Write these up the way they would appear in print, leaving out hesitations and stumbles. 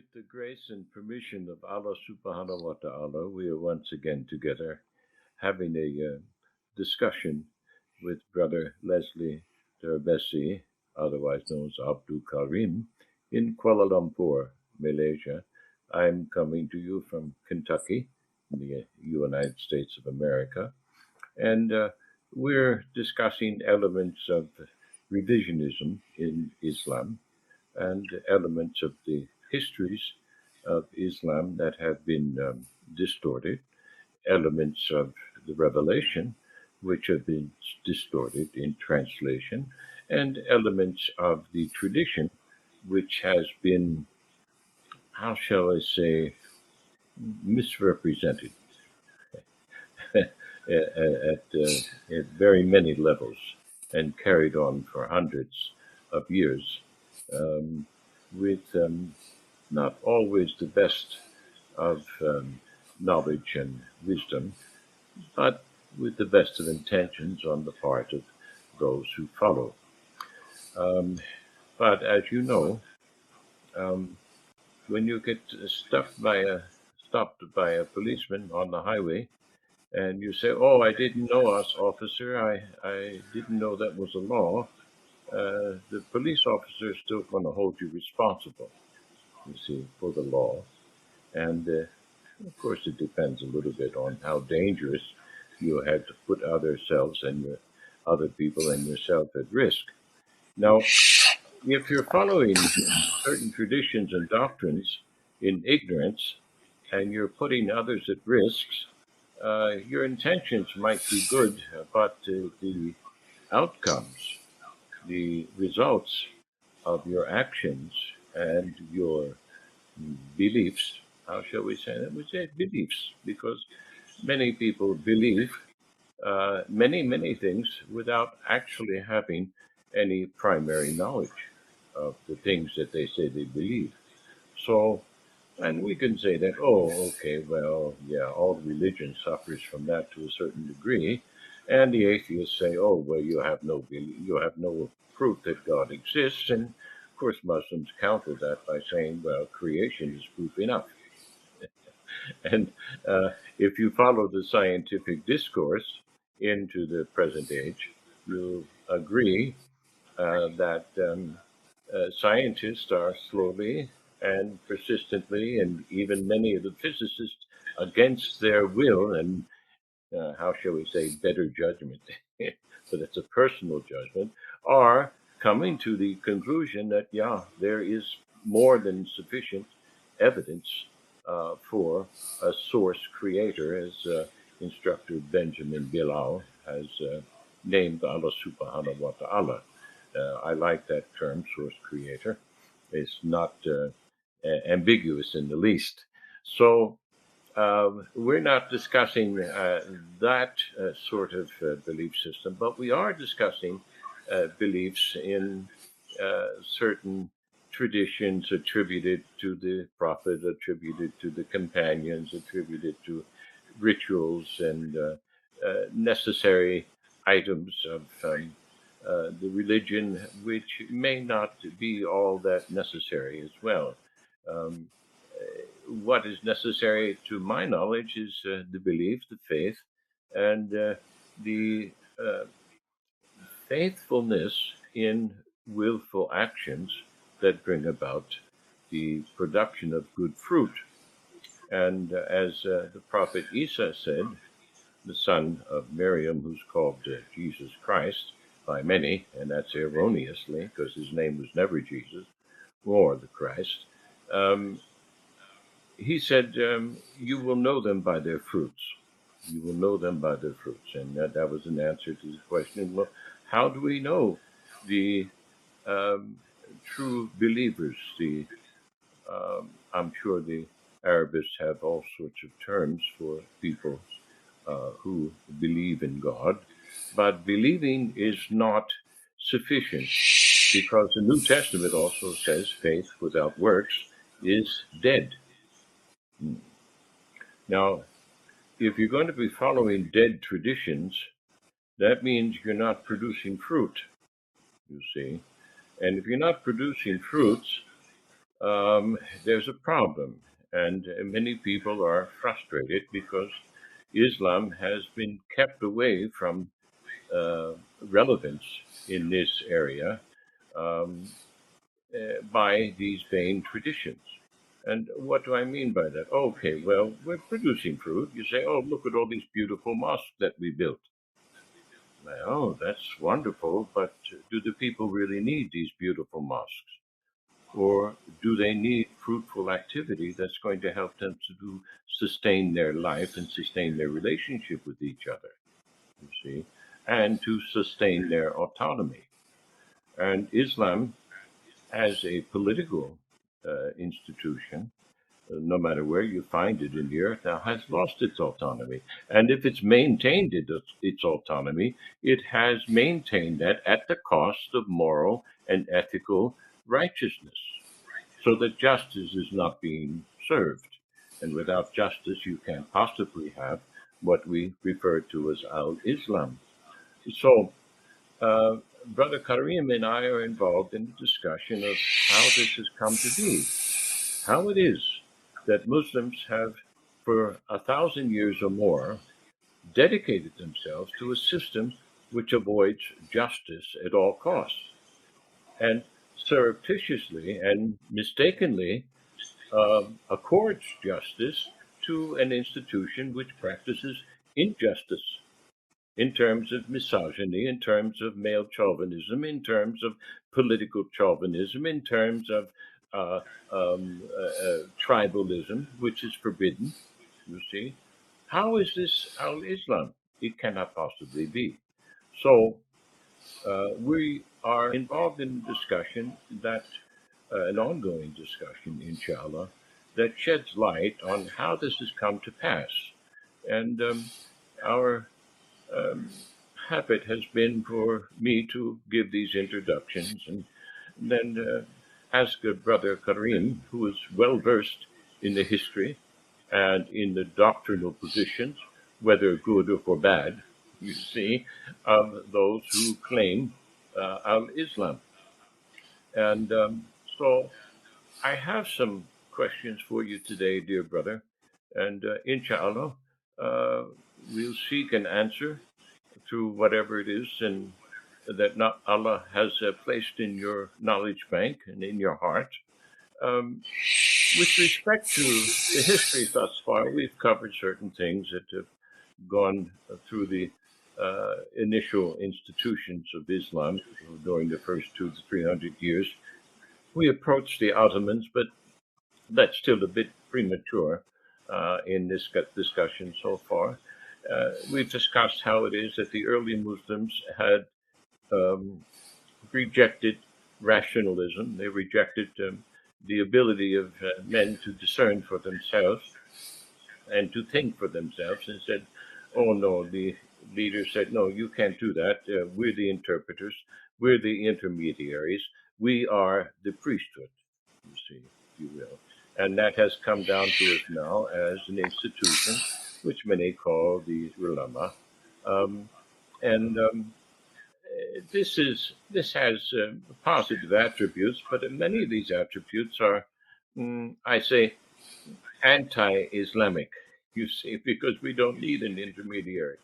With the grace and permission of Allah subhanahu wa ta'ala, we are once again together having a discussion with Brother Leslie Terbesi, otherwise known as Abdul Karim, in Kuala Lumpur, Malaysia. I'm coming to you from Kentucky, in the United States of America, and we're discussing elements of revisionism in Islam and elements of the histories of Islam that have been distorted, elements of the revelation which have been distorted in translation, and elements of the tradition which has been, how shall I say, misrepresented at very many levels and carried on for hundreds of years with not always the best of knowledge and wisdom, but with the best of intentions on the part of those who follow. But as you know, um, when you get stopped by a policeman on the highway, and you say, "Oh, I didn't know, us officer. I didn't know that was a law." The police officer is still going to hold you responsible, you see, for the law. And of course, it depends a little bit on how dangerous you had to put other people and yourself at risk. Now, if you're following certain traditions and doctrines in ignorance and you're putting others at risk, your intentions might be good, but the outcomes, the results of your actions and your beliefs, how shall we say that? We say beliefs because many people believe many things without actually having any primary knowledge of the things that they say they believe. So, and we can say that, oh, okay, well, yeah, all religion suffers from that to a certain degree. And the atheists say, oh, well, you have no proof that God exists. And of course, Muslims counter that by saying, well, creation is proof enough. And if you follow the scientific discourse into the present age, you'll agree that scientists are slowly and persistently, and even many of the physicists, against their will and, how shall we say, better judgment, but it's a personal judgment, are coming to the conclusion that, yeah, there is more than sufficient evidence for a source creator, as instructor Benjamin Bilal has named Allah subhanahu wa ta'ala. I like that term, source creator. It's not ambiguous in the least. So we're not discussing that sort of belief system, but we are discussing beliefs in certain traditions attributed to the prophet, attributed to the companions, attributed to rituals and necessary items of the religion, which may not be all that necessary as well. Um, what is necessary, to my knowledge, is the belief, the faith, and the uh, faithfulness in willful actions that bring about the production of good fruit. And as the prophet Isa said, the son of Miriam, who's called Jesus Christ by many, and that's erroneously because his name was never Jesus or the Christ. Um, he said, "You will know them by their fruits. You will know them by their fruits." And that was an answer to the question, well, how do we know the um, true believers? I'm sure the Arabists have all sorts of terms for people who believe in God, but believing is not sufficient because the New Testament also says faith without works is dead. Now, if you're going to be following dead traditions, that means you're not producing fruit, you see. And if you're not producing fruits, there's a problem, and many people are frustrated because Islam has been kept away from relevance in this area um, by these vain traditions. And what do I mean by that? Okay, well, we're producing fruit. You say, oh, look at all these beautiful mosques that we built. Well, that's wonderful, but do the people really need these beautiful mosques? Or do they need fruitful activity that's going to help them to sustain their life and sustain their relationship with each other, you see, and to sustain their autonomy? And Islam, as a political institution, no matter where you find it in the earth, now has lost its autonomy. And if it's maintained its autonomy, it has maintained that at the cost of moral and ethical righteousness, so that justice is not being served. And without justice, you can't possibly have what we refer to as Al Islam. So, uh, Brother Karim and I are involved in the discussion of how this has come to be, how it is that Muslims have, for 1,000 years or more, dedicated themselves to a system which avoids justice at all costs and surreptitiously and mistakenly accords justice to an institution which practices injustice in terms of misogyny, in terms of male chauvinism, in terms of political chauvinism, in terms of uh, tribalism, which is forbidden. You see, how is this Al Islam? It cannot possibly be. So we are involved in a discussion that, an ongoing discussion, inshallah, that sheds light on how this has come to pass. And our um, habit has been for me to give these introductions and then ask Brother Karim, who is well versed in the history and in the doctrinal positions, whether good or for bad, you see, of those who claim Al Islam. And so I have some questions for you today, dear brother. And inshallah, uh, we'll seek an answer through whatever it is and that not Allah has placed in your knowledge bank and in your heart. Um, with respect to the history thus far, we've covered certain things that have gone through the initial institutions of Islam during the first 200 to 300 years. We approached the Ottomans, but that's still a bit premature in this discussion so far. We've discussed how it is that the early Muslims had um, rejected rationalism. They rejected the ability of men to discern for themselves and to think for themselves and said, oh no, the leader said, no, you can't do that. We're the interpreters, we're the intermediaries, we are the priesthood, you see, if you will. And that has come down to us now as an institution, which many call the ulama. Um, and this has positive attributes, but many of these attributes are, I say, anti-Islamic. You see, because we don't need an intermediary.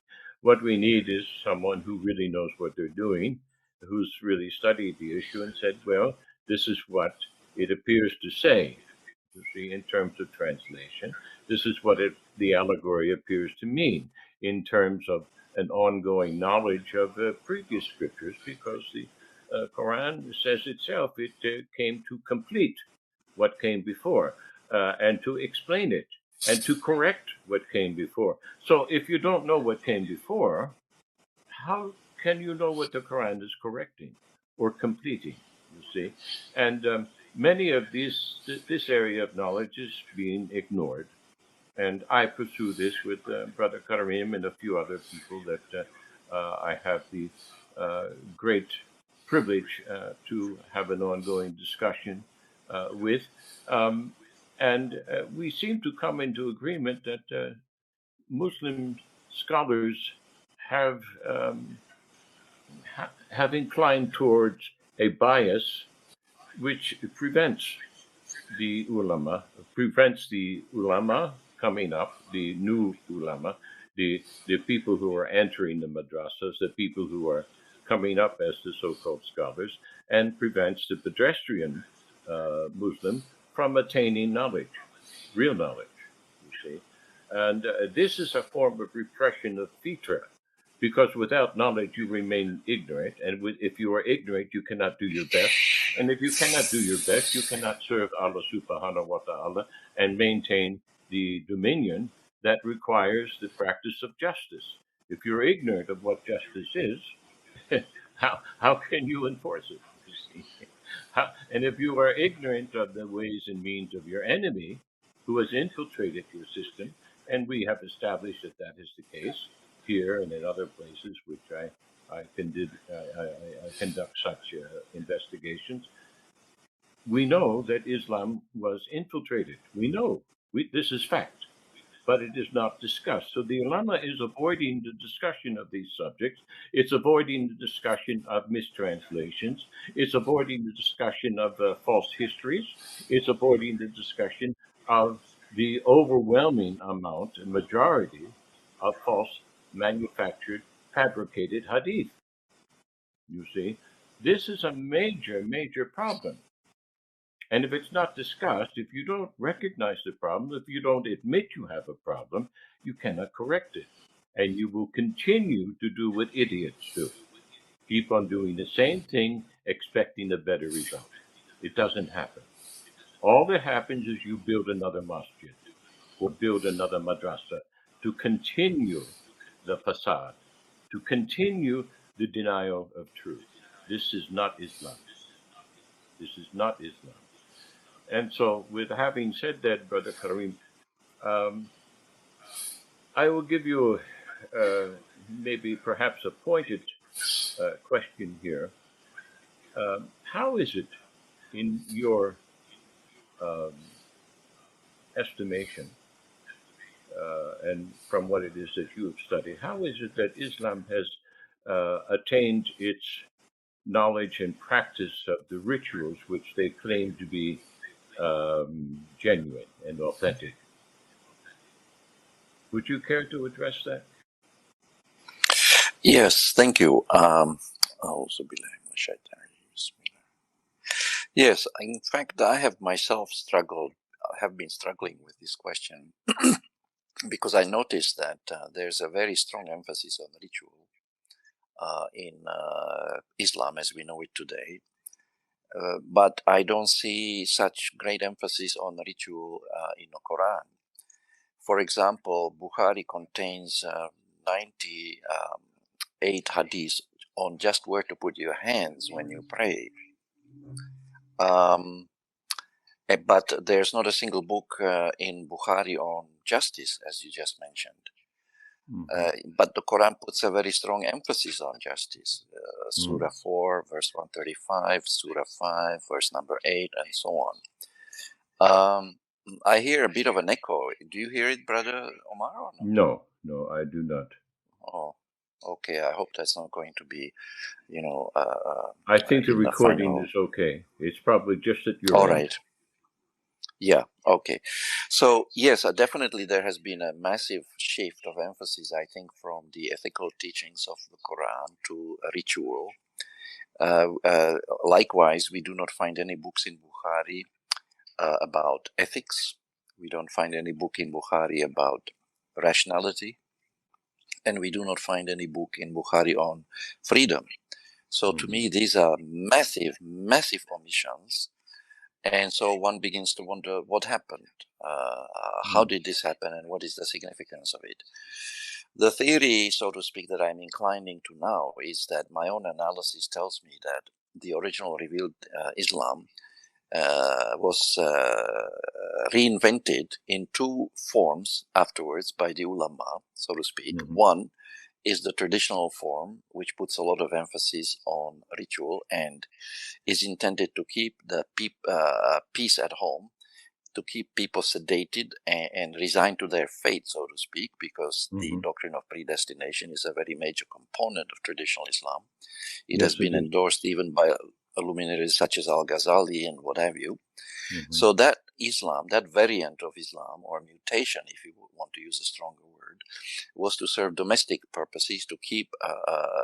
What we need is someone who really knows what they're doing, who's really studied the issue and said, well, this is what it appears to say. You see, in terms of translation, this is what the allegory appears to mean in terms of an ongoing knowledge of previous scriptures, because the Quran says itself it came to complete what came before and to explain it and to correct what came before. So if you don't know what came before, how can you know what the Quran is correcting or completing? You see, and many of this area of knowledge is being ignored. And I pursue this with Brother Karim and a few other people that I have the great privilege to have an ongoing discussion with. Um, and we seem to come into agreement that Muslim scholars have have inclined towards a bias which prevents the ulama, prevents the ulama coming up, the new ulama, the people who are entering the madrasas, the people who are coming up as the so-called scholars, and prevents the pedestrian Muslim from attaining knowledge, real knowledge, you see. And this is a form of repression of fitra, because without knowledge you remain ignorant, and if you are ignorant, you cannot do your best. And if you cannot do your best, you cannot serve Allah subhanahu wa ta'ala and maintain the dominion that requires the practice of justice. If you're ignorant of what justice is, how can you enforce it? You see? And if you are ignorant of the ways and means of your enemy who has infiltrated your system, and we have established that that is the case here and in other places, which I conduct such investigations, we know that Islam was infiltrated. We know. This is fact, but it is not discussed. So the ulama is avoiding the discussion of these subjects. It's avoiding the discussion of mistranslations. It's avoiding the discussion of false histories. It's avoiding the discussion of the overwhelming amount and majority of false, manufactured, fabricated hadith. You see, this is a major, major problem. And if it's not discussed, if you don't recognize the problem, if you don't admit you have a problem, you cannot correct it. And you will continue to do what idiots do. Keep on doing the same thing, expecting a better result. It doesn't happen. All that happens is you build another masjid or build another madrasa to continue the facade, to continue the denial of truth. This is not Islam. This is not Islam. And so, with having said that, Brother Karim, um, I will give you maybe perhaps a pointed question here. How is it, in your um, estimation, and from what it is that you have studied, how is it that Islam has attained its knowledge and practice of the rituals which they claim to be genuine and authentic? Would you care to address that? Yes, thank you. Yes, in fact, I have myself have been struggling with this question because I noticed that there's a very strong emphasis on ritual in Islam as we know it today. But I don't see such great emphasis on ritual in the Quran. For example, Bukhari contains 98 hadiths on just where to put your hands when you pray. But there's not a single book in Bukhari on justice, as you just mentioned. But the Quran puts a very strong emphasis on justice. Surah 4, verse 135, Surah 5, verse number 8, and so on. I hear a bit of an echo. Do you hear it, Brother Omar? Or no? No, I do not. Oh, okay. I hope that's not going to be, I think the recording is okay. It's probably just at your All end. right. Yeah, okay. So, yes, definitely there has been a massive shift of emphasis, I think, from the ethical teachings of the Quran to a ritual. Likewise, we do not find any books in Bukhari about ethics. We don't find any book in Bukhari about rationality. And we do not find any book in Bukhari on freedom. So to me, these are massive, massive omissions. And so one begins to wonder what happened. How did this happen and what is the significance of it? The theory, so to speak, that I'm inclining to now is that my own analysis tells me that the original revealed Islam was reinvented in two forms afterwards by the ulama, so to speak. One is the traditional form, which puts a lot of emphasis on ritual and is intended to keep the peace at home, to keep people sedated and resigned to their fate, so to speak, because the doctrine of predestination is a very major component of traditional Islam. It has been endorsed even by luminaries such as Al-Ghazali and what have you. Mm-hmm. So that Islam, that variant of Islam, or mutation, if you want to use a stronger word, was to serve domestic purposes, to keep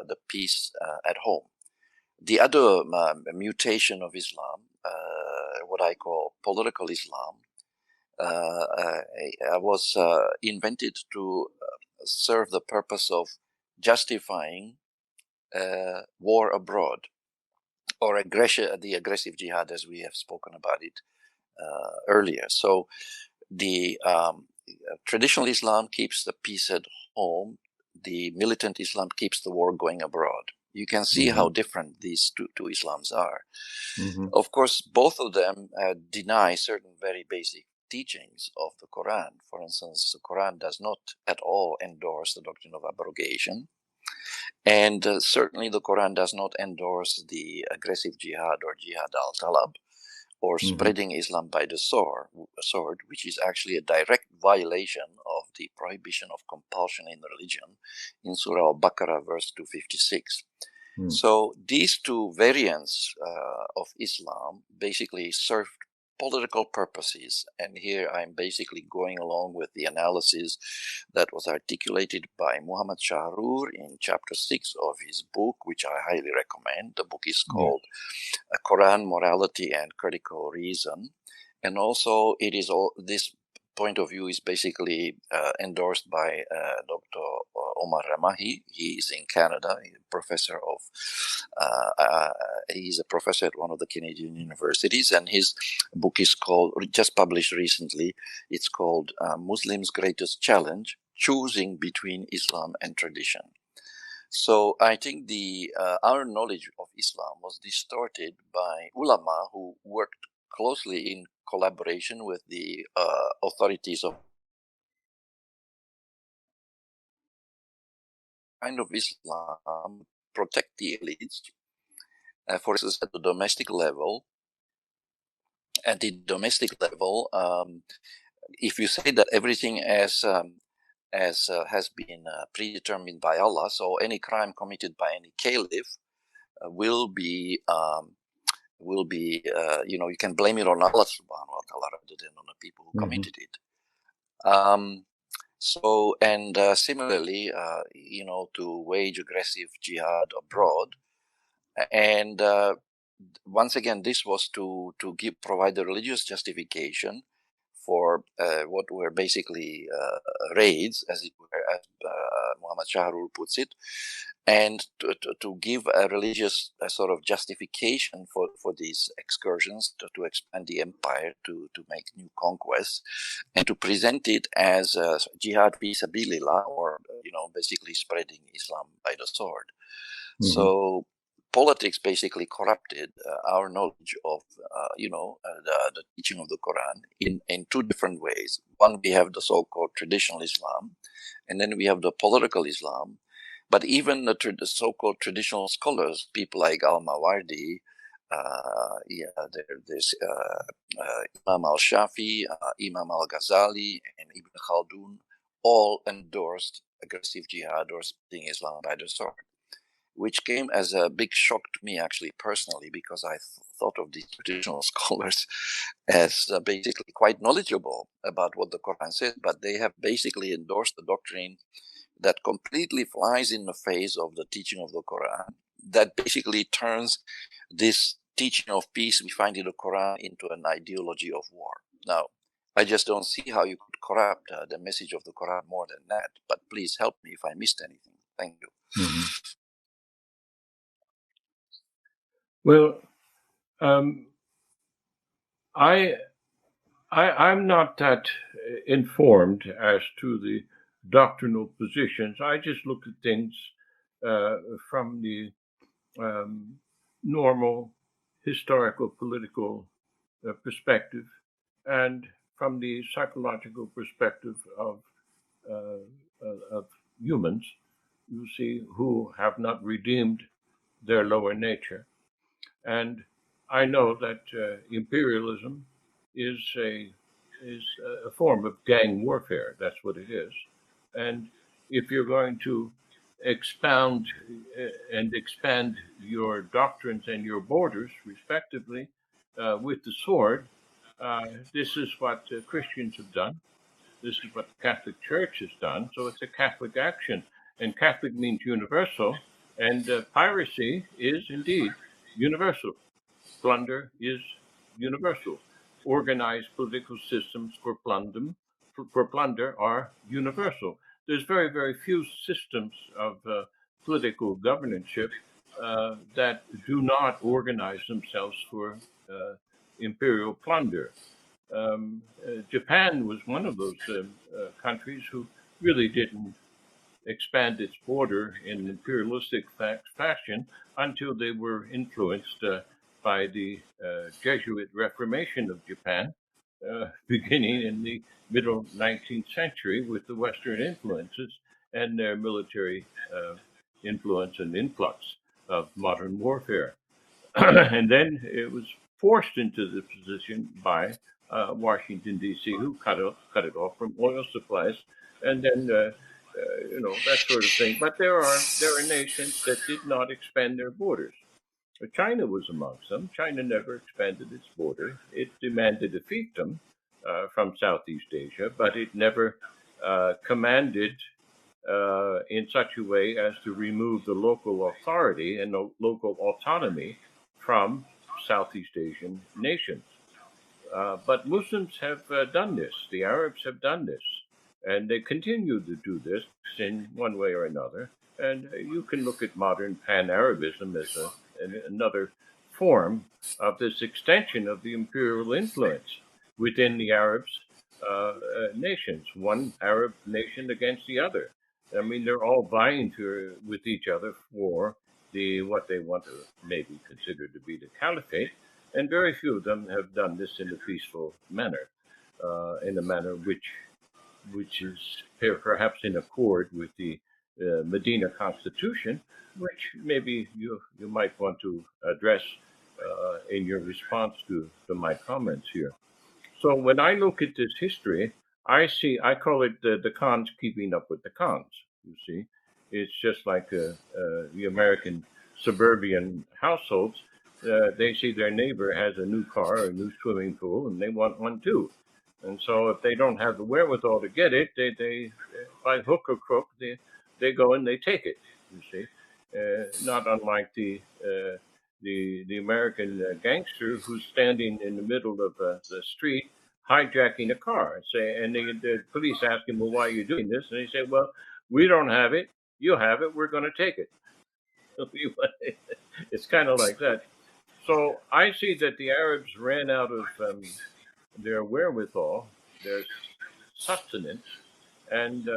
the peace at home. The other mutation of Islam, what I call political Islam, was invented to serve the purpose of justifying war abroad, or the aggressive jihad, as we have spoken about it earlier. So the traditional Islam keeps the peace at home. The militant Islam keeps the war going abroad. You can see how different these two Islams are. Mm-hmm. Of course, both of them deny certain very basic teachings of the Quran. For instance, the Quran does not at all endorse the doctrine of abrogation. And certainly the Quran does not endorse the aggressive jihad or jihad al-talab, or spreading Islam by the sword, which is actually a direct violation of the prohibition of compulsion in religion in Surah Al-Baqarah, verse 256. So these two variants of Islam basically served political purposes, and here I'm basically going along with the analysis that was articulated by Muhammad Shahrur in chapter 6 of his book, which I highly recommend. The book is called Quran, Morality and Critical Reason, and also it is all this point of view is basically endorsed by Dr. Omar Ramahi. He is in Canada, professor of. He's a professor at one of the Canadian universities, and his book is called, just published recently. It's called Muslims' Greatest Challenge: Choosing Between Islam and Tradition. So I think our knowledge of Islam was distorted by ulama who worked closely in collaboration with the authorities of kind of Islam, protect the elites. For instance, at the domestic level, if you say that everything has been predetermined by Allah, so any crime committed by any caliph will be you can blame it on Allah subhanahu wa ta'ala rather than on the people who committed it. Similarly, to wage aggressive jihad abroad. And once again, this was to provide the religious justification for what were basically raids, as it were, as Muhammad Shahrur puts it, and to give a religious sort of justification for these excursions, to expand the empire, to make new conquests, and to present it as jihad fi sabilillah, or basically spreading Islam by the sword. So politics basically corrupted our knowledge of the teaching of the Quran in two different ways. One, we have the so-called traditional Islam, and then we have the political Islam. But even the so-called traditional scholars, people like Al-Mawardi, there's Imam al-Shafi, Imam al-Ghazali, and Ibn Khaldun, all endorsed aggressive jihad or spreading Islam by the sword, which came as a big shock to me, actually, personally, because I thought of these traditional scholars as basically quite knowledgeable about what the Quran says, but they have basically endorsed the doctrine that completely flies in the face of the teaching of the Quran, that basically turns this teaching of peace we find in the Quran into an ideology of war. Now, I just don't see how you could corrupt the message of the Quran more than that, but please help me if I missed anything. Thank you. Well, I'm not that informed as to the doctrinal positions. I just look at things from the normal historical political perspective, and from the psychological perspective of humans, you see, who have not redeemed their lower nature. And I know that imperialism is a form of gang warfare. That's what it is. And if you're going to expound and expand your doctrines and your borders, respectively, with the sword. This is what Christians have done. This is what the Catholic Church has done. So it's a Catholic action. And Catholic means universal. And piracy is indeed universal. Plunder is universal. Organized political systems for plunder are universal. There's very, very few systems of political governance that do not organize themselves for imperial plunder. Japan was one of those countries who really didn't expand its border in imperialistic fashion until they were influenced by the Jesuit Reformation of Japan, beginning in the middle 19th century with the Western influences and their military influence and influx of modern warfare. And then it was forced into the position by Washington D.C., who cut it off from oil supplies, and then that sort of thing. But there are nations that did not expand their borders. China was amongst them. China never expanded its border. It demanded a fiefdom from Southeast Asia, but it never commanded in such a way as to remove the local authority and the local autonomy from Southeast Asian nations. But Muslims have done this. The Arabs have done this, and they continue to do this in one way or another. And you can look at modern pan-Arabism as another form of this extension of the imperial influence within the Arabs nations, one Arab nation against the other. I mean, they're all vying with each other for the what they want to maybe consider to be the caliphate, and very few of them have done this in a peaceful manner, in a manner which is perhaps in accord with the Medina Constitution, which maybe you might want to address in your response to my comments here. So when I look at this history, I call it the cons keeping up with the cons. You see, it's just like the American suburban households. They see their neighbor has a new car, a new swimming pool, and they want one too. And so if they don't have the wherewithal to get it, they by hook or crook, they go and they take it. You see, not unlike the American gangster who's standing in the middle of the street hijacking a car. And the police ask him, "Well, why are you doing this?" And he said, "Well, we don't have it. You have it. We're going to take it." It's kind of like that. So I see that the Arabs ran out of their wherewithal, their sustenance, and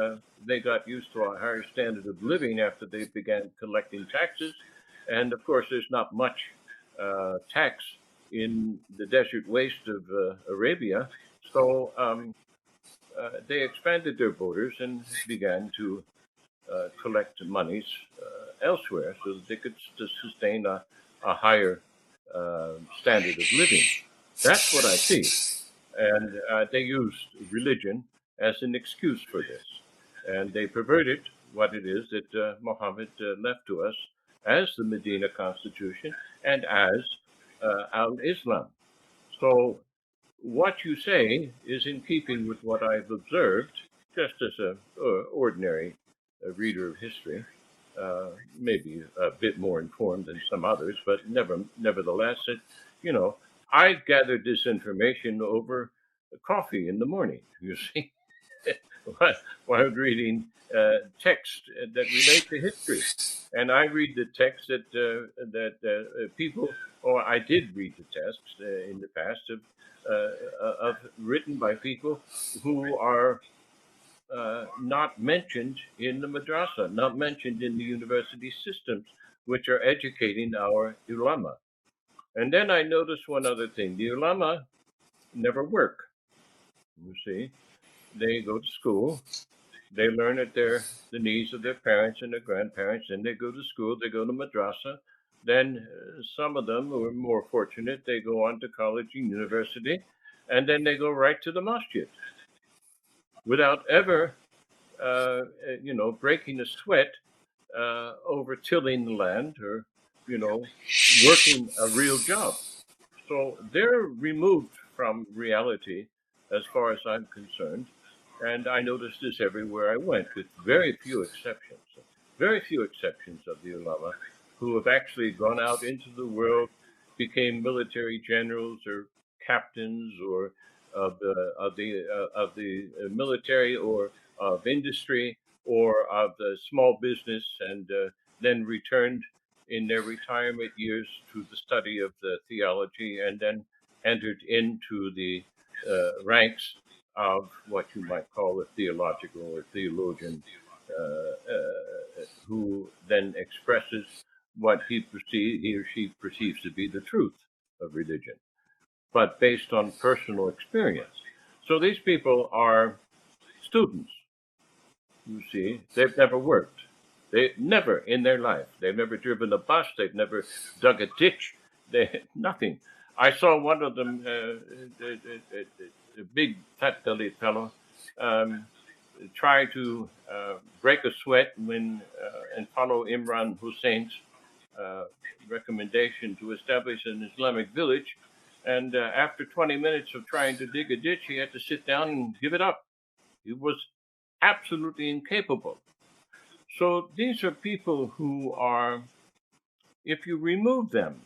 they got used to a higher standard of living after they began collecting taxes. And of course, there's not much tax in the desert waste of Arabia. So they expanded their borders and began to collect monies elsewhere so that they could sustain a higher standard of living. That's what I see. And they used religion as an excuse for this. And they perverted what it is that Muhammad left to us as the Medina Constitution and as Al Islam. So, what you say is in keeping with what I've observed, just as an ordinary reader of history, maybe a bit more informed than some others, but nevertheless, you know, I gathered this information over coffee in the morning. You see, while reading text that relate to history, and I read the text that people, or I did read the text in the past of written by people who are not mentioned in the madrasa, not mentioned in the university systems, which are educating our ulama. And then I noticed one other thing: the ulama never work. You see, they go to school, they learn at the knees of their parents and their grandparents. Then they go to school, they go to madrasa. Then some of them who are more fortunate, they go on to college and university, and then they go right to the masjid without ever, breaking a sweat over tilling the land or, you know, working a real job. So they're removed from reality as far as I'm concerned. And I noticed this everywhere I went, with very few exceptions. Very few exceptions of the ulama who have actually gone out into the world, became military generals or captains or of the military or of industry or of the small business, and then returned in their retirement years to the study of the theology, and then entered into the ranks of what you might call a theological or theologian, who then expresses what he or she perceives to be the truth of religion, but based on personal experience. So these people are students. You see, they've never worked. They never in their life. They've never driven a bus. They've never dug a ditch. They nothing. I saw one of them, a big fat-bellied fellow, um, try to break a sweat and follow Imran Hussein's uh, recommendation to establish an Islamic village. And after 20 minutes of trying to dig a ditch, he had to sit down and give it up. He was absolutely incapable. So these are people who are, if you remove them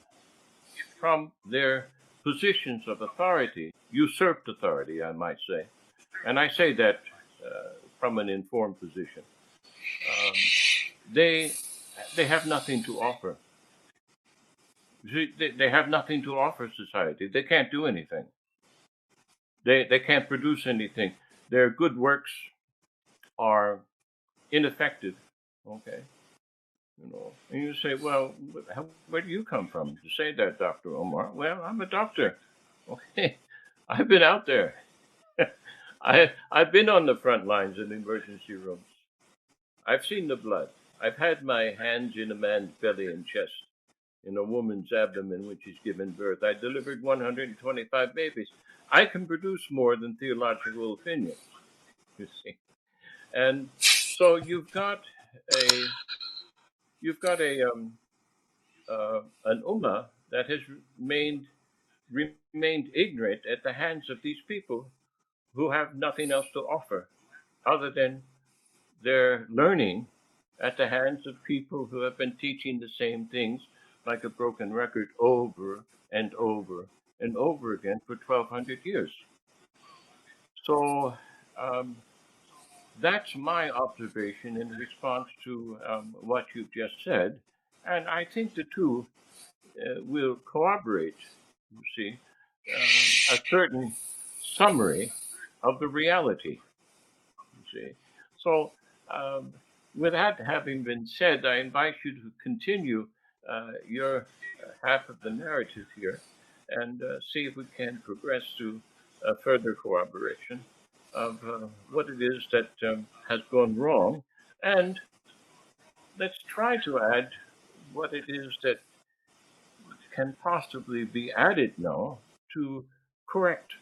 from their positions of authority, usurped authority, I might say, and I say that from an informed position, um, they they have nothing to offer. They have nothing to offer society. They can't do anything. They can't produce anything. Their good works are ineffective. Okay, and you say, well, where do you come from to say that, Dr. Omar? Well, I'm a doctor. Okay, I've been out there. I've been on the front lines in emergency rooms. I've seen the blood. I've had my hands in a man's belly and chest, in a woman's abdomen when she's given birth. I delivered 125 babies. I can produce more than theological opinions, you see. And so a you've got an ummah that has remained ignorant at the hands of these people who have nothing else to offer other than their learning at the hands of people who have been teaching the same things like a broken record over and over and over again for 1,200 years. So um, that's my observation in response to what you've just said. And I think the two will corroborate, you see, a certain summary of the reality, you see. So, um, with that having been said, I invite you to continue your half of the narrative here and see if we can progress to further corroboration of what it is that has gone wrong. And let's try to add what it is that can possibly be added now to correct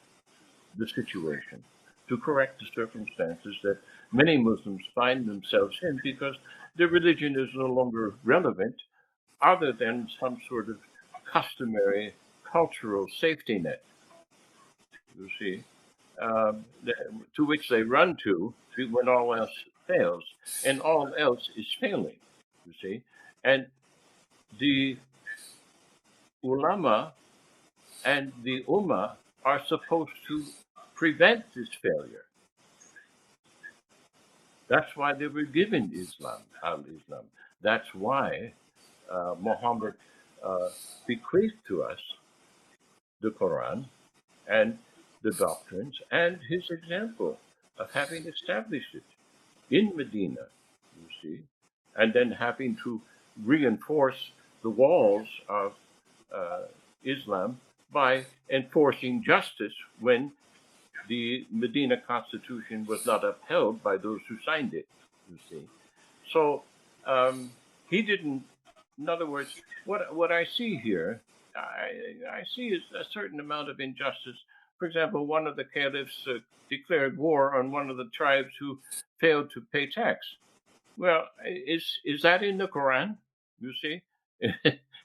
the situation, to correct the circumstances that many Muslims find themselves in because their religion is no longer relevant other than some sort of customary cultural safety net, you see, to which they run to when all else fails, and all else is failing, you see. And the ulama and the ummah are supposed to prevent this failure. That's why they were given Islam, Al Islam. That's why Muhammad uh, bequeathed to us the Quran and the doctrines and his example of having established it in Medina, you see, and then having to reinforce the walls of uh, Islam by enforcing justice when the Medina Constitution was not upheld by those who signed it, you see. So um, he didn't, in other words, what I see here, I see is a certain amount of injustice. For example, one of the caliphs declared war on one of the tribes who failed to pay tax. Well, is that in the Quran? You see,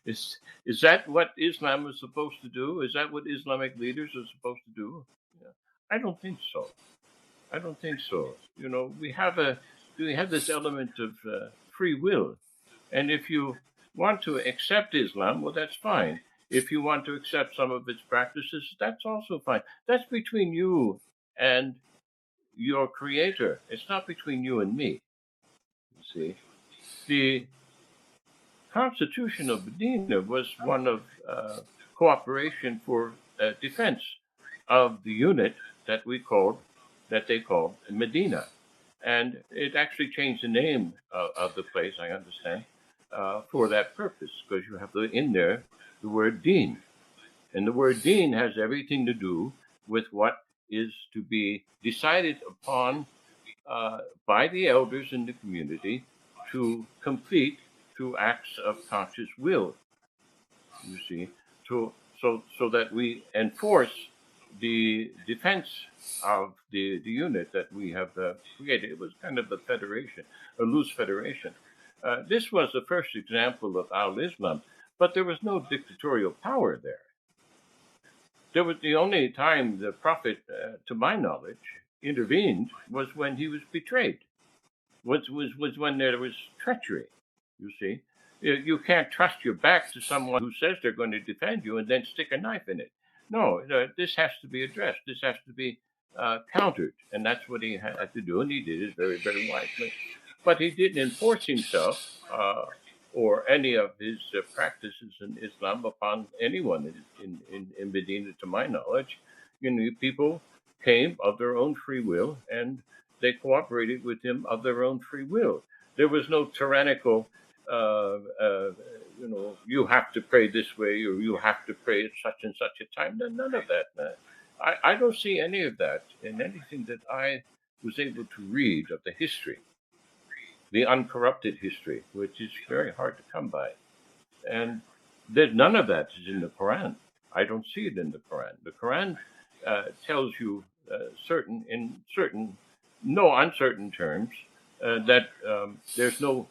is that what Islam is supposed to do? Is that what Islamic leaders are supposed to do? Yeah. I don't think so. I don't think so. You know, we have this element of free will, and if you want to accept Islam, well, that's fine. If you want to accept some of its practices, that's also fine. That's between you and your creator. It's not between you and me. You see, the Constitution of Medina was one of cooperation for defense of the unit that they called Medina, and it actually changed the name of the place. I understand for that purpose because you have in there the word Deen, and the word Deen has everything to do with what is to be decided upon by the elders in the community to complete through acts of conscious will, you see, so that we enforce the defense of the unit that we have created. It was kind of a federation, a loose federation. This was the first example of Al Islam, but there was no dictatorial power there. There was the only time the Prophet, to my knowledge, intervened was when he was betrayed. Was when there was treachery. You see, you can't trust your back to someone who says they're going to defend you and then stick a knife in it. No, this has to be addressed. This has to be countered, and that's what he had to do, and he did it very, very wisely. But he didn't enforce himself or any of his practices in Islam upon anyone in Medina, to my knowledge. You know, people came of their own free will, and they cooperated with him of their own free will. There was no tyrannical, you have to pray this way or you have to pray at such and such a time. None of that. I don't see any of that in anything that I was able to read of the history, the uncorrupted history, which is very hard to come by. And there's none of that is in the Quran. I don't see it in the Quran. The Quran tells you certain, no uncertain terms that there's no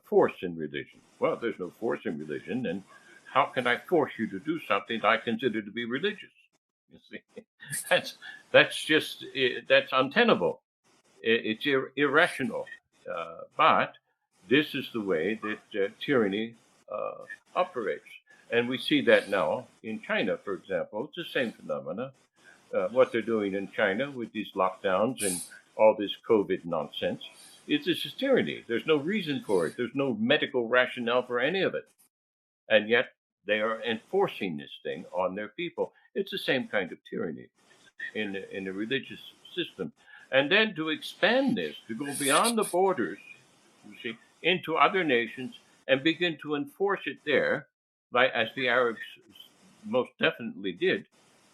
force in religion. Well, there's no force in religion, and how can I force you to do something I consider to be religious? You see, that's that's untenable. It's irrational. But this is the way that tyranny operates. And we see that now in China, for example. It's the same phenomena. What they're doing in China with these lockdowns and all this COVID nonsense, it's just tyranny. There's no reason for it. There's no medical rationale for any of it. And yet they are enforcing this thing on their people. It's the same kind of tyranny in the religious system. And then to expand this, to go beyond the borders, you see, into other nations and begin to enforce it there, like as the Arabs most definitely did.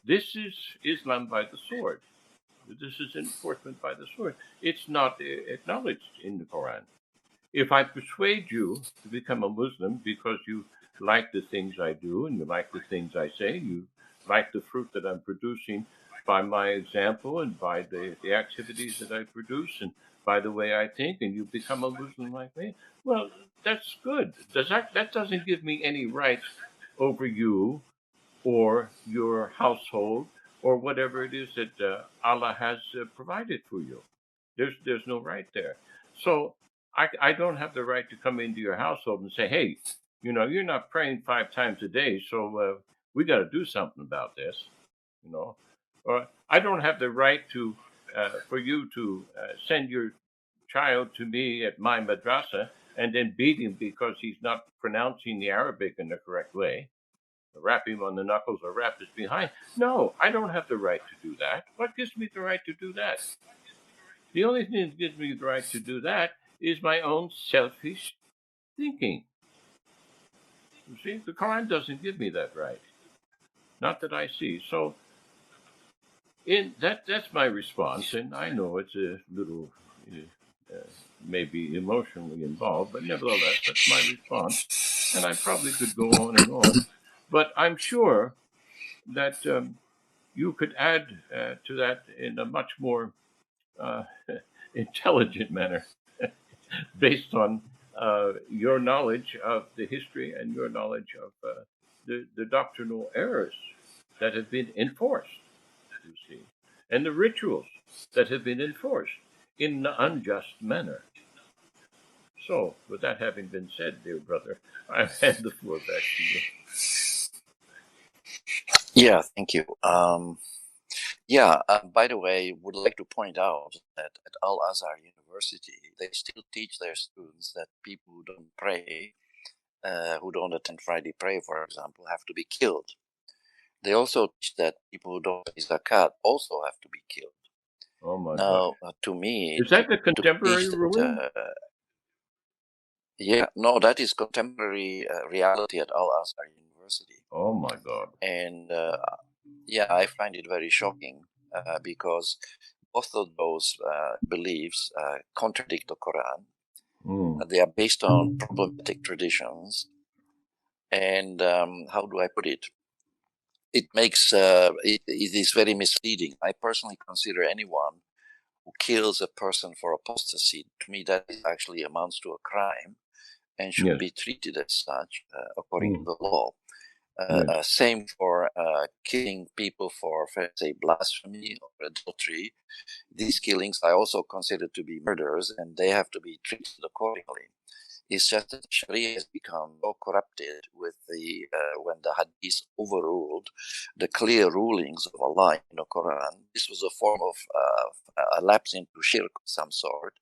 This is Islam by the sword. This is enforcement by the sword. It's not acknowledged in the Quran. If I persuade you to become a Muslim because you like the things I do and you like the things I say, you like the fruit that I'm producing by my example and by the activities that I produce and by the way I think, and you become a Muslim like me, well, that's good. That doesn't give me any rights over you or your household or whatever it is that Allah has provided for you. There's no right there. So I don't have the right to come into your household and say, hey, you know, you're not praying 5 times a day, so we got to do something about this, you know. Or I don't have the right to for you to send your child to me at my madrasa and then beat him because he's not pronouncing the Arabic in the correct way, rap him on the knuckles or rap his behind. No, I don't have the right to do that. What gives me the right to do that? The only thing that gives me the right to do that is my own selfish thinking. You see, the Quran doesn't give me that right. Not that I see. So that's my response, and I know it's a little maybe emotionally involved, but nevertheless, that's my response. And I probably could go on and on, but I'm sure that you could add to that in a much more uh, intelligent manner. based on your knowledge of the history and your knowledge of the doctrinal errors that have been enforced, you see, and the rituals that have been enforced in an unjust manner. So, with that having been said, dear brother, I hand the floor back to you. Yeah, thank you. By the way, would like to point out that at Al Azhar University, they still teach their students that people who don't pray, who don't attend Friday prayer, for example, have to be killed. They also teach that people who don't pay zakat also have to be killed. Oh my God. Now, to me, Is that the to contemporary teach ruling? that, no, that is contemporary reality at Al Azhar University. Oh my God. And I find it very shocking because both of those beliefs contradict the Quran. They are based on problematic traditions. And how do I put it? It makes it is very misleading. I personally consider anyone who kills a person for apostasy, to me, that actually amounts to a crime and should Yes. be treated as such according to the law. Yes. Same for killing people for, say, blasphemy or adultery. These killings I also consider to be murders, and they have to be treated accordingly. It's just that Sharia has become so corrupted with the when the Hadith overruled the clear rulings of Allah in the Quran. This was a form of a lapse into shirk of some sort,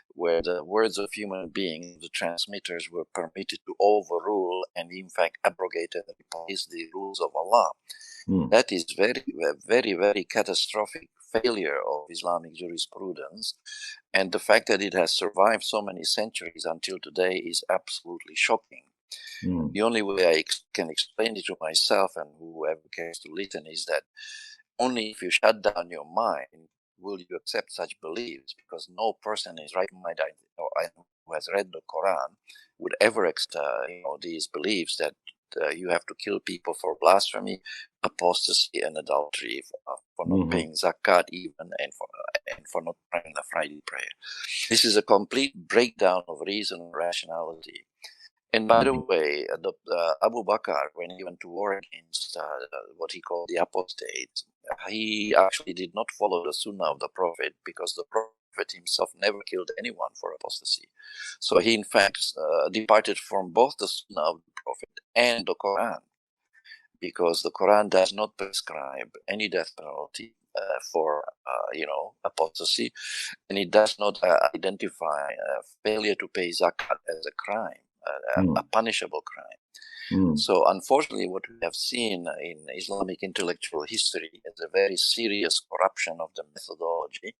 where the words of human beings, the transmitters, were permitted to overrule and in fact abrogate and replace the rules of Allah. That is very, very, very catastrophic failure of Islamic jurisprudence. And the fact that it has survived so many centuries until today is absolutely shocking. The only way I can explain it to myself and whoever cares to listen is that only if you shut down your mind will you accept such beliefs, because no person is right-minded who has read the Quran would ever accept these beliefs that you have to kill people for blasphemy, apostasy, and adultery, for not paying zakat even, and for not praying the Friday prayer. This is a complete breakdown of reason and rationality. And by the way, Abu Bakr, when he went to war against what he called the apostates, he actually did not follow the Sunnah of the Prophet, because the Prophet himself never killed anyone for apostasy. So he, in fact, departed from both the Sunnah of the Prophet and the Quran, because the Quran does not prescribe any death penalty for apostasy, and it does not identify failure to pay zakat as a crime, a punishable crime. So unfortunately, what we have seen in Islamic intellectual history is a very serious corruption of the methodology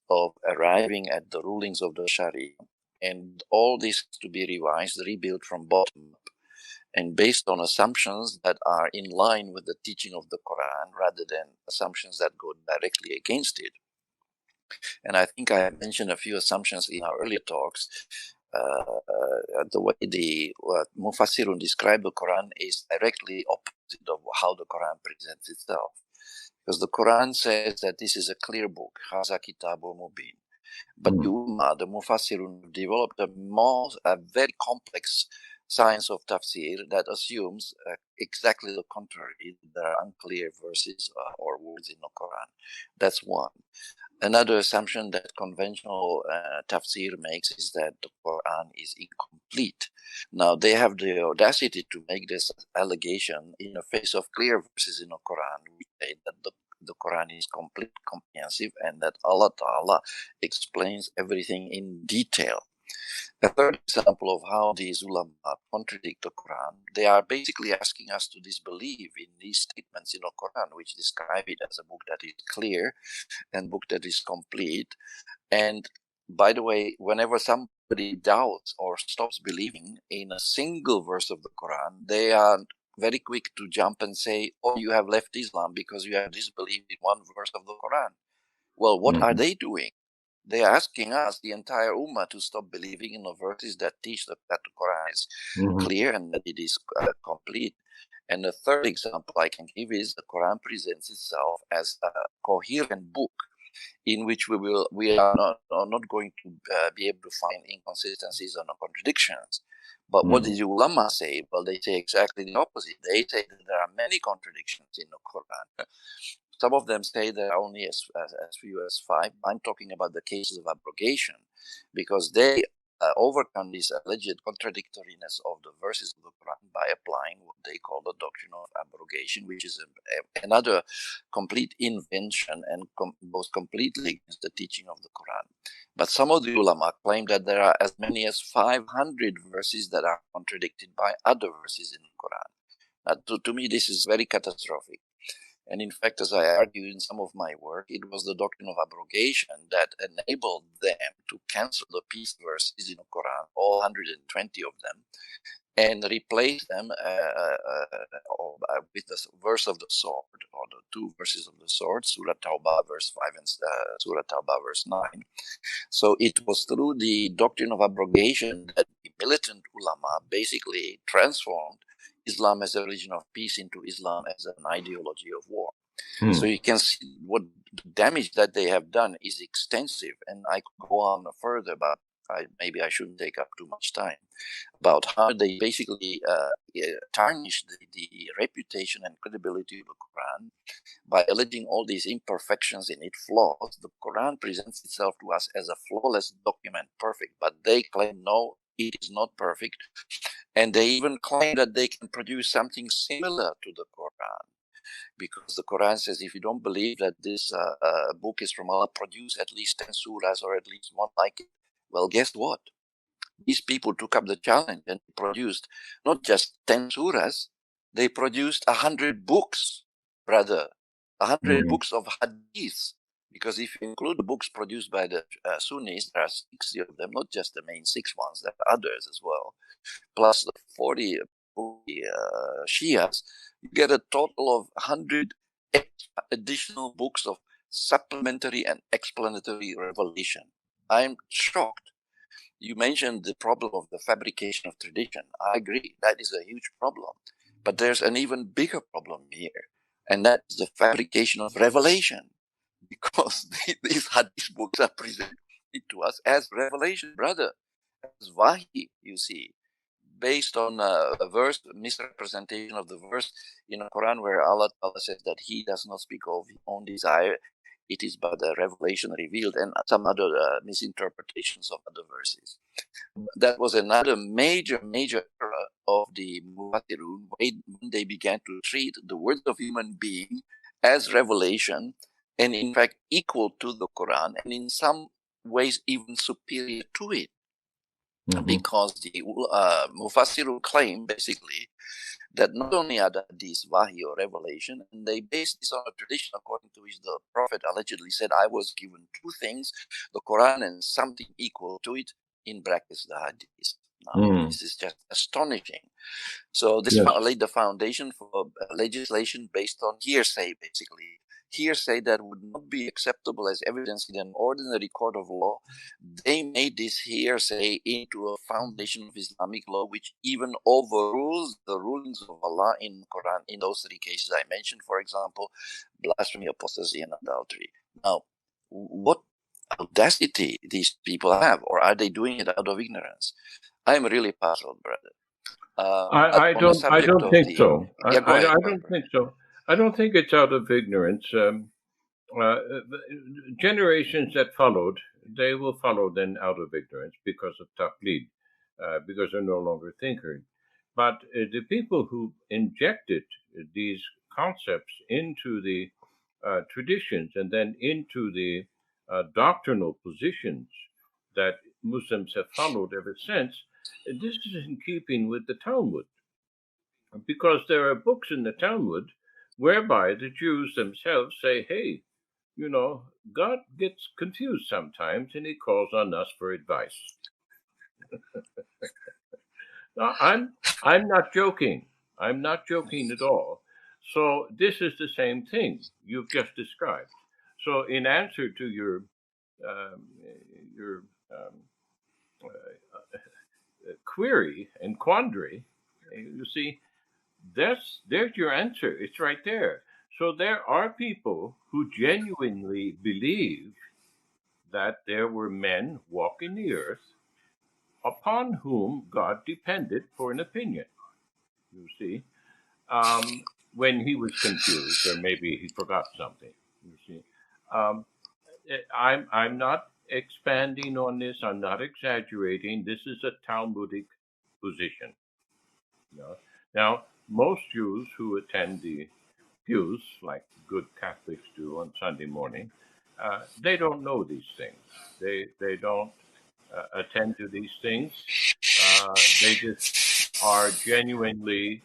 of arriving at the rulings of the Sharia, and all this to be revised, rebuilt from bottom up, and based on assumptions that are in line with the teaching of the Quran rather than assumptions that go directly against it. And I think I mentioned a few assumptions in our earlier talks. The way the Mufassirun describe the Quran is directly opposite of how the Quran presents itself. Because the Quran says that this is a clear book, Haza Kitabul Mubin. But the Ummah, the Mufassirun, developed a very complex science of tafsir that assumes exactly the contrary. There are unclear verses or words in the Quran. That's one. Another assumption that conventional tafsir makes is that the Quran is incomplete. Now, they have the audacity to make this allegation in the face of clear verses in the Quran, which say that the Quran is complete, comprehensive, and that Allah Ta'ala explains everything in detail. A third example of how these ulama contradict the Quran, they are basically asking us to disbelieve in these statements in the Quran, which describe it as a book that is clear and book that is complete. And by the way, whenever somebody doubts or stops believing in a single verse of the Quran, they are very quick to jump and say, oh, you have left Islam because you have disbelieved in one verse of the Quran. Well, what are they doing? They are asking us, the entire Ummah, to stop believing in the verses that teach that the Quran is clear and that it is complete. And the third example I can give is the Quran presents itself as a coherent book. in which we are not going to be able to find inconsistencies or contradictions. But what did the ulama say? Well, they say exactly the opposite. They say that there are many contradictions in the Quran. Some of them say there are only as few as 5. I'm talking about the cases of abrogation, because they overcome this alleged contradictoriness of the verses of the Quran by applying what they call the doctrine of abrogation, which is another complete invention and goes completely against the teaching of the Quran. But some of the ulama claim that there are as many as 500 verses that are contradicted by other verses in the Quran. To me, this is very catastrophic. And in fact, as I argue in some of my work, it was the doctrine of abrogation that enabled them to cancel the peace verses in the Quran, all 120 of them, and replace them with the verse of the sword, or the 2 verses of the sword, Surah Tawbah verse 5 and Surah Tawbah verse 9. So it was through the doctrine of abrogation that the militant ulama basically transformed Islam as a religion of peace into Islam as an ideology of war. So you can see what the damage that they have done is extensive, and I could go on further, but maybe I shouldn't take up too much time, about how they basically tarnish the reputation and credibility of the Quran by alleging all these imperfections in it, flaws. The Quran presents itself to us as a flawless document, perfect, but they claim no, it is not perfect. And they even claim that they can produce something similar to the Quran, because the Quran says, if you don't believe that this book is from Allah, produce at least 10 surahs or at least one like it. Well, guess what? These people took up the challenge and produced not just 10 surahs, they produced 100 books, brother. 100 books of hadiths. Because if you include the books produced by the Sunnis, there are 60 of them, not just the main 6 ones, there are others as well, plus the 40 Shias, you get a total of 100 additional books of supplementary and explanatory revelation. I'm shocked. You mentioned the problem of the fabrication of tradition. I agree, that is a huge problem. But there's an even bigger problem here, and that's the fabrication of revelation. Because these hadith books are presented to us as revelation, brother, as wahi, you see, based on a verse, misrepresentation of the verse in the Quran, where Allah says that He does not speak of His own desire, it is by the revelation revealed, and some other misinterpretations of other verses. That was another major error of the Muwatirun, when they began to treat the words of human being as revelation, and in fact equal to the Quran, and in some ways even superior to it. Because the Mufassirun claim basically that not only are these wahi or revelation, and they base this on a tradition according to which the Prophet allegedly said, I was given 2 things, the Quran and something equal to it, in brackets the hadith. Now, this is just astonishing. So this laid the foundation for legislation based on hearsay, basically. Hearsay that would not be acceptable as evidence in an ordinary court of law. They made this hearsay into a foundation of Islamic law, which even overrules the rulings of Allah in Quran in those 3 cases I mentioned, for example, blasphemy, apostasy, and adultery. Now, what audacity these people have, or are they doing it out of ignorance? I'm really puzzled, brother. I don't think so. Yeah, go ahead. I don't think so. I don't think it's out of ignorance. Generations that followed, they will follow then out of ignorance because of taqlid, because they're no longer thinkers. But the people who injected these concepts into the traditions and then into the doctrinal positions that Muslims have followed ever since, this is in keeping with the Talmud, because there are books in the Talmud whereby the Jews themselves say, hey, you know, God gets confused sometimes and He calls on us for advice. No, I'm not joking. I'm not joking at all. So this is the same thing you've just described. So in answer to your um, your query and quandary, you see, there's your answer. It's right there. So there are people who genuinely believe that there were men walking the earth upon whom God depended for an opinion. You see, um, when he was confused, or maybe he forgot something. You see, um, I'm not expanding on this. I'm not exaggerating. This is a Talmudic position. You know? Now, most Jews who attend the pews, like good Catholics do on Sunday morning, they don't know these things. They don't attend to these things. They just are genuinely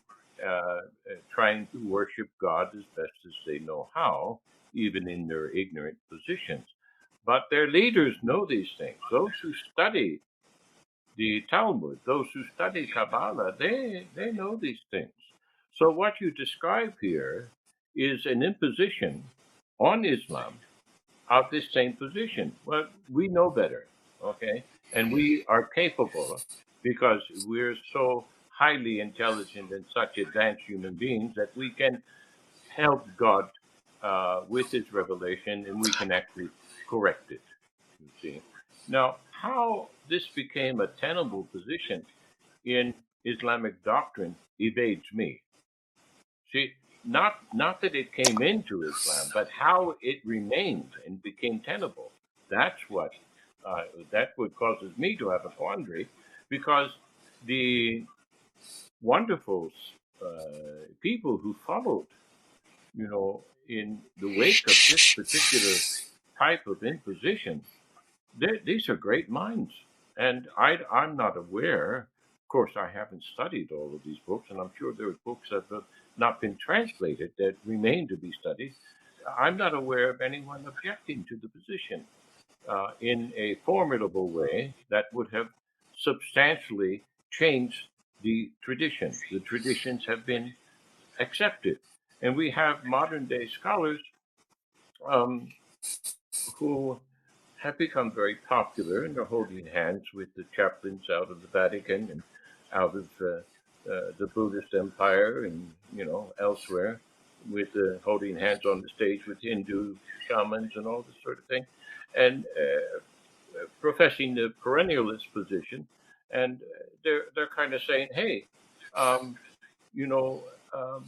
trying to worship God as best as they know how, even in their ignorant positions. But their leaders know these things. Those who study the Talmud, those who study Kabbalah, they know these things. So what you describe here is an imposition on Islam of this same position. Well, we know better, okay? And we are capable because we're so highly intelligent and such advanced human beings that we can help God with his revelation and we can actually correct it, you see. Now, how this became a tenable position in Islamic doctrine evades me. See, not that it came into Islam, but how it remained and became tenable. That's what that what causes me to have a quandary, because the wonderful people who followed, in the wake of this particular type of imposition, these are great minds. And I'm not aware, of course, I haven't studied all of these books, and I'm sure there are books that have not been translated that remain to be studied. I'm not aware of anyone objecting to the position in a formidable way that would have substantially changed the tradition. The traditions have been accepted. And we have modern day scholars um, who have become very popular, and they're holding hands with the chaplains out of the Vatican and out of the Buddhist empire and elsewhere, with holding hands on the stage with Hindu shamans and all this sort of thing, and professing the perennialist position, and they're kind of saying, hey, um, you know, um,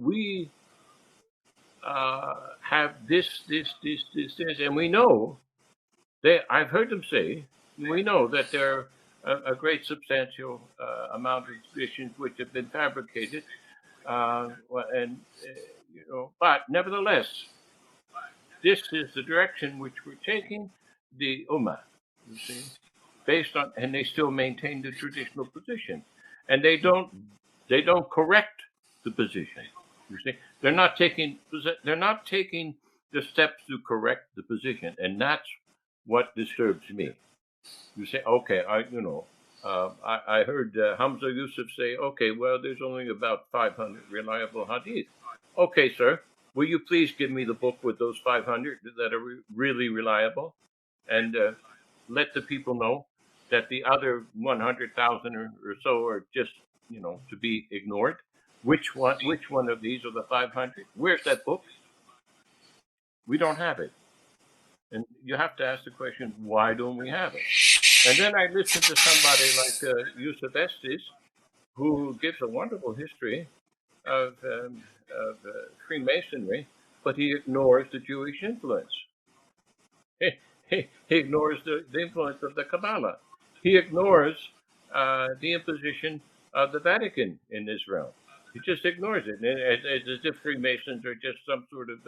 we have this, and we know I've heard them say, we know that there are a great substantial amount of traditions which have been fabricated, and but nevertheless, this is the direction which we're taking the Ummah. You see, based on, and they still maintain the traditional position, and they don't correct the position. You see, they're not taking the steps to correct the position, and that's what disturbs me. You say, okay, I heard Hamza Yusuf say, okay, well, there's only about 500 reliable hadith. Okay, sir, will you please give me the book with those 500 that are really reliable, and let the people know that the other 100,000 or so are just, to be ignored. Which one of these are the 500? Where's that book? We don't have it. And you have to ask the question, why don't we have it? And then I listen to somebody like Yusuf Estes, who gives a wonderful history of Freemasonry, but he ignores the Jewish influence. He ignores the influence of the Kabbalah. He ignores the imposition of the Vatican in Israel. He just ignores it, as if Freemasons are just some sort of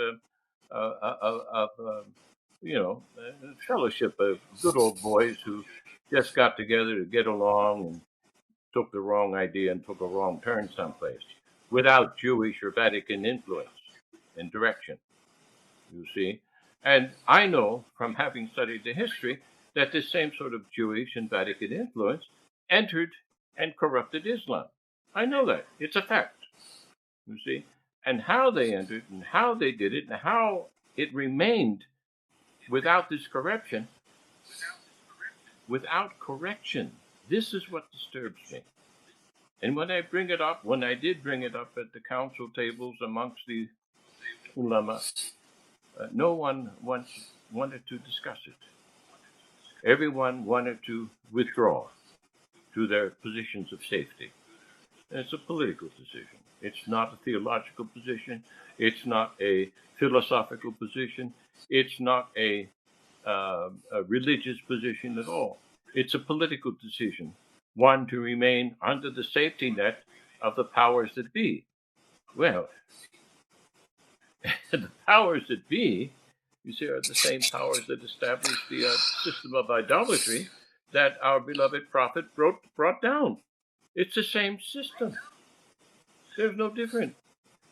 fellowship of good old boys who just got together to get along and took the wrong idea and took a wrong turn someplace without Jewish or Vatican influence and direction, you see. And I know from having studied the history that this same sort of Jewish and Vatican influence entered and corrupted Islam. I know that. It's a fact, you see. And how they entered and how they did it and how it remained without this corruption, without correction. This is what disturbs me. And when I did bring it up at the council tables amongst the ulama, no one once wanted to discuss it. Everyone wanted to withdraw to their positions of safety. And it's a political decision. It's not a theological position. It's not a philosophical position. It's not a religious position at all. It's a political decision, one to remain under the safety net of the powers that be. Well, the powers that be, you see, are the same powers that established the system of idolatry that our beloved prophet brought down. It's the same system. There's no difference.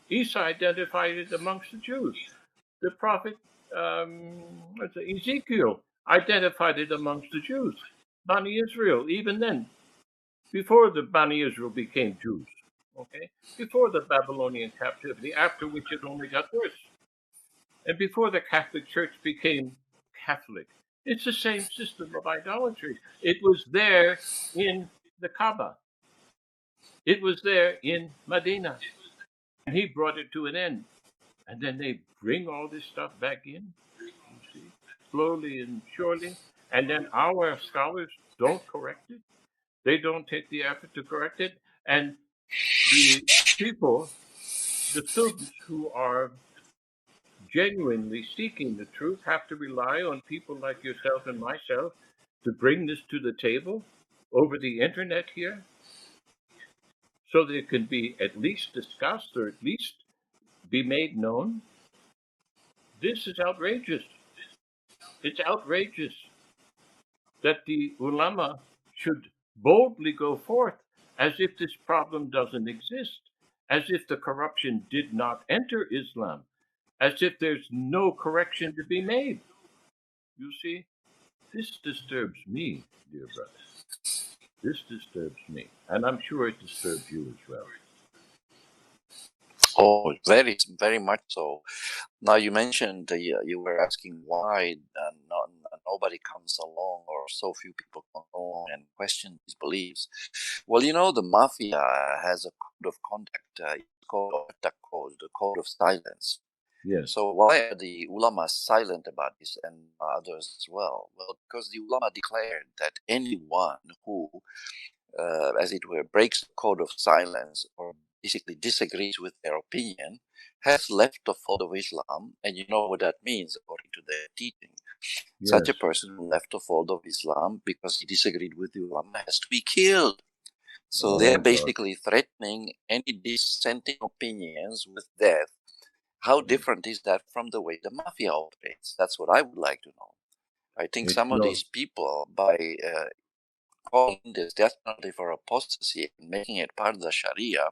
Isa identified it amongst the Jews. The prophet Ezekiel identified it amongst the Jews. Bani Israel, even then, before the Bani Israel became Jews, okay, before the Babylonian captivity, after which it only got worse, and before the Catholic Church became Catholic. It's the same system of idolatry. It was there in the Kaaba. It was there in Medina. And he brought it to an end. And then they bring all this stuff back in, you see, slowly and surely. And then our scholars don't correct it. They don't take the effort to correct it. And the people, the students who are genuinely seeking the truth, have to rely on people like yourself and myself to bring this to the table over the internet here so that it can be at least discussed or at least be made known. This is outrageous. It's outrageous that the ulama should boldly go forth as if this problem doesn't exist, as if the corruption did not enter Islam, as if there's no correction to be made. You see, this disturbs me, dear brother. This disturbs me, and I'm sure it disturbs you as well. Oh, very, very much so. Now, you mentioned you were asking why nobody comes along, or so few people come along and question these beliefs. Well, the mafia has a code of conduct, called the code of silence. Yes. So why are the ulama silent about this, and others as well? Well, because the ulama declared that anyone who, as it were, breaks the code of silence or basically disagrees with their opinion has left the fold of Islam, and you know what that means according to their teaching. Yes. Such a person who left the fold of Islam because he disagreed with the ulama has to be killed. So they're basically threatening any dissenting opinions with death. How different is that from the way the mafia operates? That's what I would like to know. I think some of these people, by calling this death penalty for apostasy and making it part of the Sharia,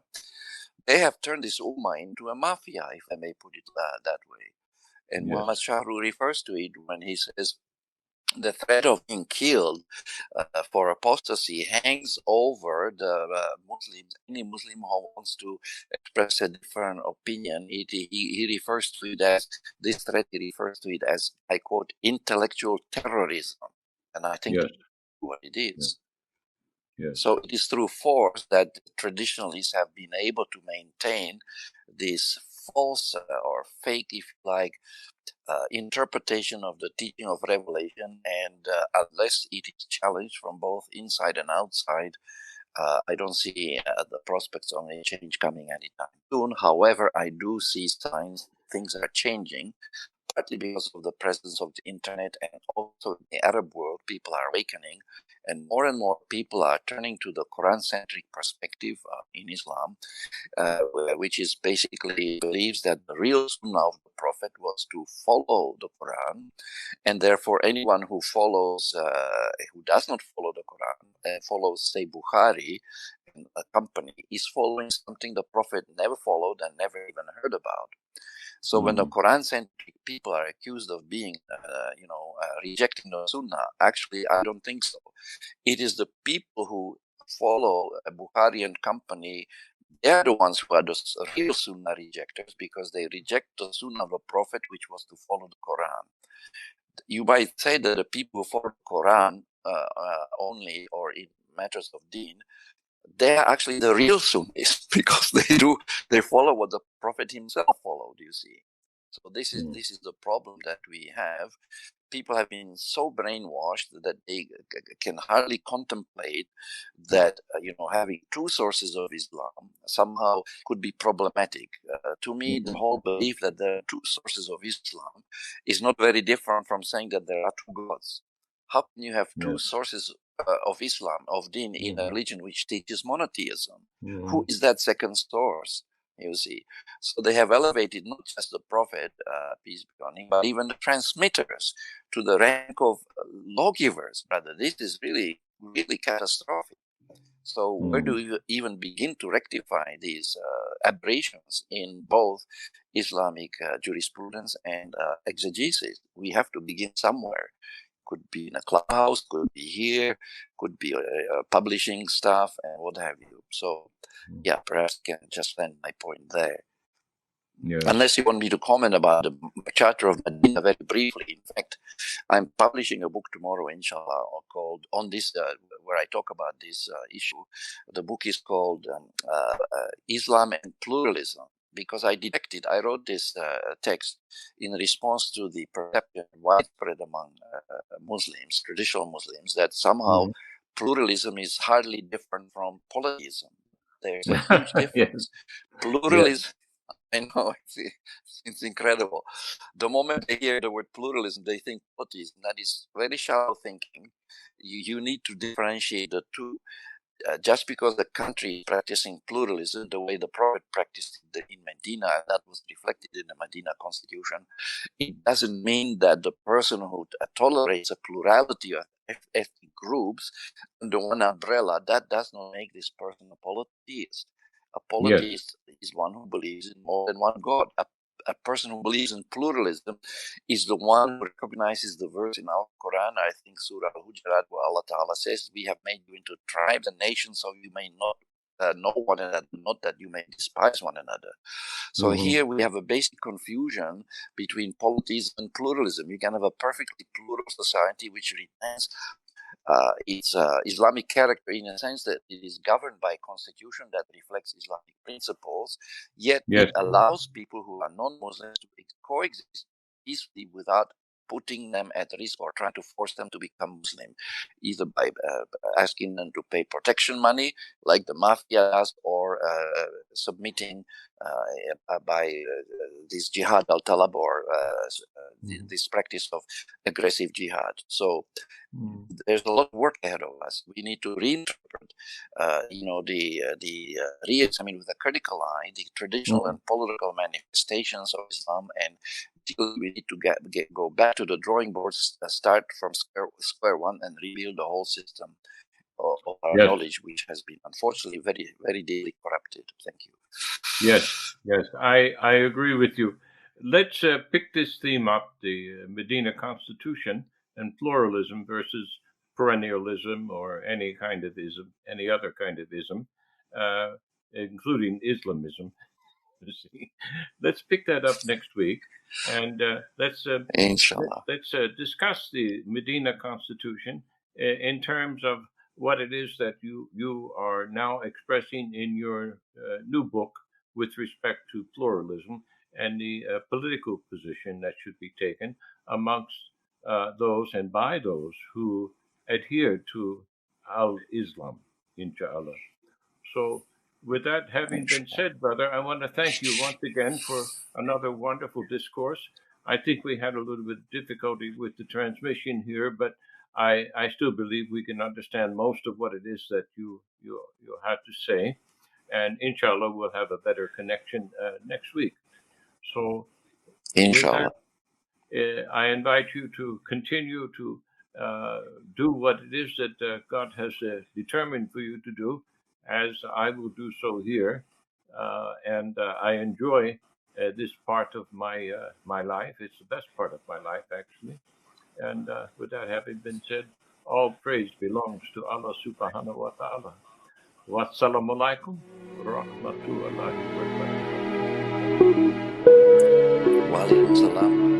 they have turned this ummah into a mafia, if I may put it that way. And Muhammad Shahru refers to it when he says the threat of being killed for apostasy hangs over the Muslims. Any Muslim who wants to express a different opinion, he refers to it as, this threat, he refers to it as, I quote, intellectual terrorism. And I think that's what it is. Yes. So it is through force that traditionalists have been able to maintain this false or fake, if you like, interpretation of the teaching of Revelation, and unless it is challenged from both inside and outside, I don't see the prospects of a change coming anytime soon. However, I do see signs things are changing, partly because of the presence of the internet, and also in the Arab world, people are awakening, and more people are turning to the Quran-centric perspective in Islam, which is basically believes that the real sunnah of the Prophet was to follow the Quran, and therefore anyone who follows, who does not follow the Quran and follows, say, Bukhari and a company, is following something the Prophet never followed and never even heard about. So when the Quran-centric people are accused of being, rejecting the Sunnah, actually, I don't think so. It is the people who follow Bukhari and company. They are the ones who are the real Sunnah rejectors, because they reject the Sunnah of the Prophet, which was to follow the Quran. You might say that the people who follow the Quran only, or in matters of deen, they are actually the real Sunnis, because they follow what the Prophet himself followed, you see. So this is the problem that we have. People have been so brainwashed that they can hardly contemplate that having two sources of Islam somehow could be problematic. To me, the whole belief that there are two sources of Islam is not very different from saying that there are two gods. How can you have two sources of Islam, of Deen, in a religion which teaches monotheism? Who is that second source? You see, so they have elevated not just the Prophet, peace be on him, but even the transmitters to the rank of lawgivers. Brother, this is really, really catastrophic. So where do we even begin to rectify these aberrations in both Islamic jurisprudence and exegesis? We have to begin somewhere. Could be in a clubhouse, could be here, could be publishing stuff and what have you. So, yeah, perhaps I can just end my point there. Yes. Unless you want me to comment about the Charter of Medina very briefly. In fact, I'm publishing a book tomorrow, inshallah, called on this, where I talk about this issue. The book is called Islam and Pluralism, because I wrote this text in response to the perception widespread among Muslims, traditional Muslims, that somehow pluralism is hardly different from polytheism. There's a huge difference. Pluralism, I know, it's incredible. The moment they hear the word pluralism, they think polytheism. That is very shallow thinking. You need to differentiate the two. Just because the country is practicing pluralism the way the Prophet practiced it in Medina, and that was reflected in the Medina constitution, it doesn't mean that the person who tolerates a plurality of ethnic groups under one umbrella, that does not make this person a polytheist. A polytheist is one who believes in more than one God. A person who believes in pluralism is the one who recognizes the verse in our Quran, I think Surah Al-Hujurat, where Allah Ta'ala says, we have made you into tribes and nations so you may not know one another, not that you may despise one another. So here we have a basic confusion between polytheism and pluralism. You can have a perfectly plural society which retains its Islamic character in a sense that it is governed by a constitution that reflects Islamic principles, yet it allows people who are non-Muslims to coexist peacefully without putting them at risk or trying to force them to become Muslim, either by asking them to pay protection money like the mafia does, or submitting by this jihad al-talab, or this practice of aggressive jihad. So there's a lot of work ahead of us. We need to reinterpret, re-examine with a critical eye the traditional and political manifestations of Islam, and we need to go back to the drawing boards, start from square one, and rebuild the whole system of our knowledge, which has been unfortunately very, very deeply corrupted. Thank you. Yes, I agree with you. Let's pick this theme up: the Medina Constitution and pluralism versus perennialism, or any other kind of ism, including Islamism. Let's pick that up next week, and let's discuss the Medina Constitution in terms of what it is that you are now expressing in your new book with respect to pluralism and the political position that should be taken amongst those and by those who adhere to al-Islam, inshallah. So, with that having been said, brother, I want to thank you once again for another wonderful discourse. I think we had a little bit of difficulty with the transmission here, but I still believe we can understand most of what it is that you had to say. And inshallah, we'll have a better connection next week. So, inshallah, I invite you to continue to do what it is that God has determined for you to do, as I will do so here. And I enjoy this part of my life. It's the best part of my life, actually. And with that having been said, all praise belongs to Allah subhanahu wa ta'ala. Wassalamu alaikum wa rahmatullahi wa barakatuh. Wa alaikum salam.